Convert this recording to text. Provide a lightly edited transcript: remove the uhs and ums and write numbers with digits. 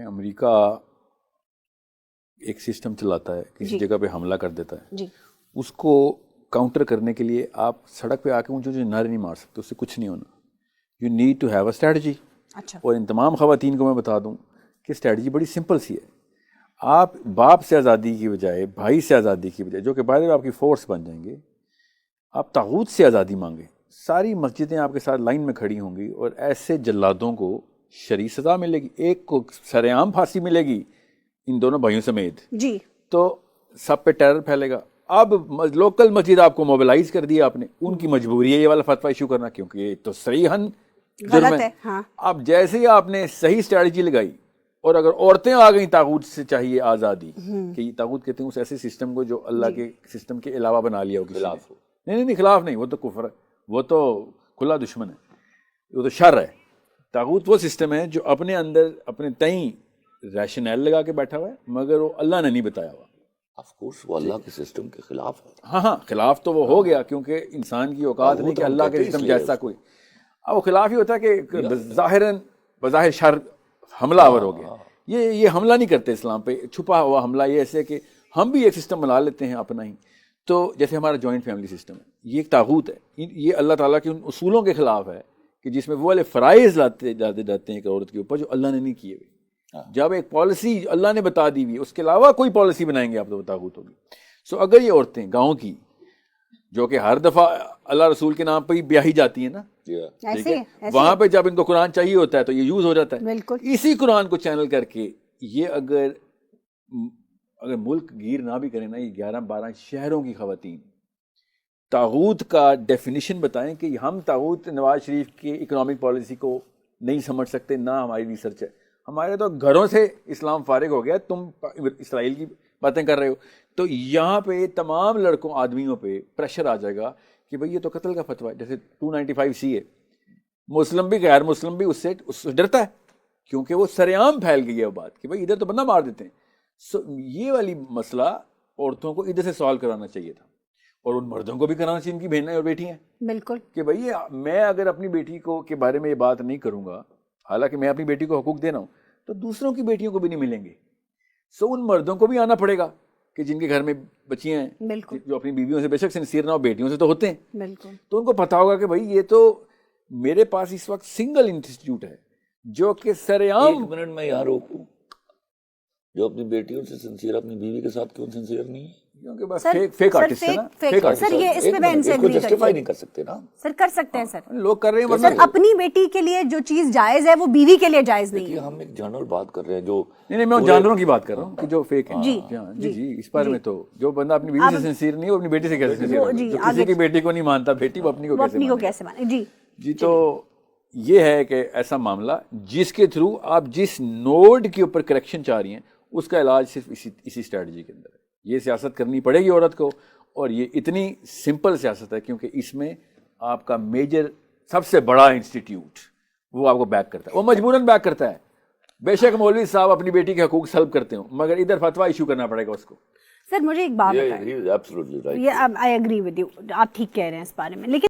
امریکہ ایک سسٹم چلاتا ہے, کسی جگہ پہ حملہ کر دیتا ہے, اس کو کاؤنٹر کرنے کے لیے آپ سڑک پہ آ کے مجھے نعرے نہیں مار سکتے, اس سے کچھ نہیں ہونا. You need to have a strategy. اور ان تمام خواتین کو میں بتا دوں کہ اسٹریٹجی بڑی سمپل سی ہے. آپ باپ سے آزادی کی بجائے, بھائی سے آزادی کی بجائے, جو کہ بعد میں آپ کی فورس بن جائیں گے, آپ طاغوت سے آزادی مانگیں. ساری مسجدیں آپ کے ساتھ لائن میں کھڑی ہوں گی اور ایسے جلادوں کو شرعی سزا ملے گی, ایک کو سر عام پھانسی ملے گی ان دونوں بھائیوں سمیت, تو سب پہ ٹیرر پھیلے گا. اب لوکل مسجد آپ کو موبلائز کر دیا آپ نے, ان کی مجبوری ہے یہ والا فتویٰ ایشو کرنا, کیونکہ یہ تو صریحاً جرم ہے. اب جیسے ہی آپ نے صحیح اسٹریٹجی لگائی, اور اگر عورتیں آ گئیں طاغوت سے چاہیے آزادی, کہ طاغوت کہتے ہیں اس ایسے سسٹم کو جو اللہ کے سسٹم کے علاوہ بنا لیا ہو, خلاف ہو. نہیں خلاف نہیں, وہ تو کفر ہے, وہ تو کھلا دشمن ہے, وہ تو شر ہے. طاغوت وہ سسٹم ہے جو اپنے اندر اپنے تئیں ریشنل لگا کے بیٹھا ہوا ہے, مگر وہ اللہ نے نہیں بتایا ہوا. آف کورس وہ اللہ کے سسٹم کے خلاف ہے. ہاں خلاف تو وہ ہو گیا, کیونکہ انسان کی اوقات نہیں کہ اللہ کے سسٹم جیسا کوئی. اب وہ خلاف ہی ہوتا ہے کہ بظاہر شر حملہ آور ہو گیا. یہ حملہ نہیں کرتے اسلام پہ, چھپا ہوا حملہ. یہ ایسے کہ ہم بھی ایک سسٹم بنا لیتے ہیں اپنا ہی. تو جیسے ہمارا جوائنٹ فیملی سسٹم ہے, یہ ایک طاغوت ہے. یہ اللہ تعالیٰ کے ان اصولوں کے خلاف ہے کہ جس میں وہ والے فرائض لاتے جاتے ہیں ایک عورت کے اوپر جو اللہ نے نہیں کیے ہوئے. جب ایک پالیسی اللہ نے بتا دی ہوئی, اس کے علاوہ کوئی پالیسی بنائیں گے آپ تو طاغوت ہوگی. سو اگر یہ عورتیں گاؤں کی, جو کہ ہر دفعہ اللہ رسول کے نام پہ ہی بیاہی جاتی ہیں نا, ٹھیک ہے, وہاں پہ جب ان کو قرآن چاہیے ہوتا ہے تو یہ یوز ہو جاتا ہے. اسی قرآن کو چینل کر کے یہ اگر ملک گیر نہ بھی کریں نا, یہ 11-12 شہروں کی خواتین طاغوت کا ڈیفینیشن بتائیں کہ ہم طاغوت نواز شریف کی اکنامک پالیسی کو نہیں سمجھ سکتے, نہ ہماری ریسرچ ہے. ہمارے تو گھروں سے اسلام فارغ ہو گیا, تم اسرائیل کی باتیں کر رہے ہو. تو یہاں پہ تمام لڑکوں آدمیوں پہ پریشر آ جائے گا کہ بھئی یہ تو قتل کا فتویٰ ہے. جیسے 295C ہے, مسلم بھی غیر مسلم بھی اس سے ڈرتا ہے, کیونکہ وہ سر عام پھیل گئی ہے وہ بات کہ بھئی ادھر تو بندہ مار دیتے ہیں. سو یہ والی مسئلہ عورتوں کو ادھر سے سالو کرانا چاہیے تھا, اور ان مردوں کو بھی کرانا چاہیے, ان کی بہنیں اور بیٹی ہیں. بالکل, کہ بھئی میں اگر اپنی بیٹی کو کے بارے میں یہ بات نہیں کروں گا, حالانکہ میں اپنی بیٹی کو حقوق دے رہا ہوں, تو دوسروں کی بیٹیوں کو بھی نہیں ملیں گے. سو ان مردوں کو بھی آنا پڑے گا کہ جن کے گھر میں بچیاں ہیں, جو اپنی بیویوں سے بے شک سنسیئر نہ ہو, بیٹیوں سے تو ہوتے ہیں. تو ان کو پتا ہوگا کہ بھئی یہ تو میرے پاس اس وقت سنگل انسٹیٹیوٹ ہے جو کہ سر عام. 1 منٹ میں یہاں روکوں, جو اپنی بیٹیوں سے سنسیئر اپنی بیوی کے ساتھ کیوں سنسیئر نہیں ہے؟ کیونکہ بس فیک آرٹسٹ ہے نا. سر یہ اس پہ بہن سے جسٹیفائی نہیں کر سکتے نا سر. کر سکتے ہیں سر, لوگ کر رہے ہیں. سر اپنی بیٹی کے لیے جو چیز جائز ہے وہ بیوی کے لیے جائز نہیں ہے. ہم ایک جنرل بات کر رہے ہیں جو نہیں میں جانوروں کی بات کر رہا ہوں کہ جو فیک ہے. جی اس بارے میں تو جو بندہ اپنی بیوی سے سنسیئر نہیں, وہ اپنی بیٹی سے کیسے سنسیئر ہو, جو کسی کی بیٹی کو نہیں مانتا بیٹی, وہ اپنی کو کیسے مانے. جی تو یہ ہے کہ ایسا معاملہ جس کے تھرو آپ جس نوڈ کے اوپر کریکشن چاہ رہی ہیں, اس کا علاج صرف اسی اسٹریٹجی کے اندر ہے. یہ سیاست کرنی پڑے گی عورت کو, اور یہ اتنی سمپل سیاست ہے کیونکہ اس میں آپ کا میجر سب سے بڑا انسٹیٹیوٹ وہ آپ کو بیک کرتا ہے, وہ مجبوراً بیک کرتا ہے. بے شک مولوی صاحب اپنی بیٹی کے حقوق سلب کرتے ہوں, مگر ادھر فتویٰ ایشو کرنا پڑے گا اس کو. سر مجھے ایک بات بتائیں, آئی ایگری ود یو, آپ ٹھیک کہہ رہے ہیں اس بارے میں, لیکن